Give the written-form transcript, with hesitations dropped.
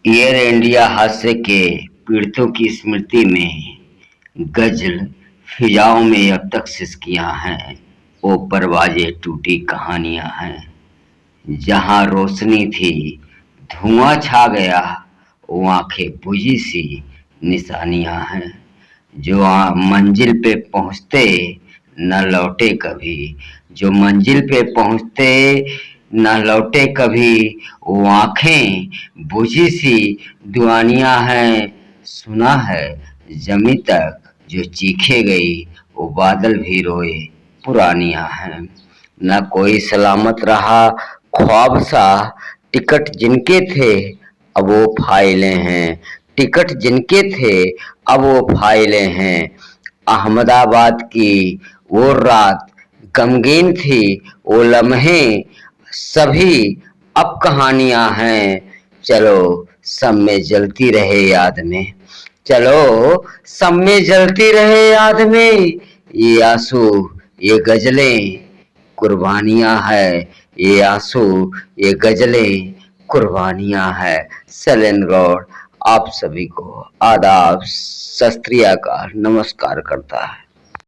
Air India हादसे के पीड़ितों की स्मृति में गजल फिजाओं में अब तक सिसकियां हैं। वो परवाज़ें टूटी कहानियां हैं। जहां रोशनी थी धुआं छा गया, वो आंखें बुझी सी निशानियां हैं। जो मंजिल पे पहुंचते न लौटे कभी, जो मंजिल पे पहुंचते न लौटे कभी, वो आंखें बुझी सी दुआनियां हैं। सुना है जमी तक जो चीखे गई, वो बादल भी रोए पुरानियां हैं। न कोई सलामत रहा ख्वाब सा, टिकट जिनके थे अब वो फाइलें हैं। टिकट जिनके थे अब वो फाइलें हैं। अहमदाबाद की वो रात गमगीन थी, वो लम्हे सभी अब कहानियां हैं। चलो सब में जलती रहे याद में, चलो सब में जलती रहे याद में। ये आंसू ये गजलें कुर्बानियां है, ये आंसू ये गजलें कुर्बानियां है। सैलेंट गॉड आप सभी को आदाब, सत श्री अकाल, नमस्कार करता है।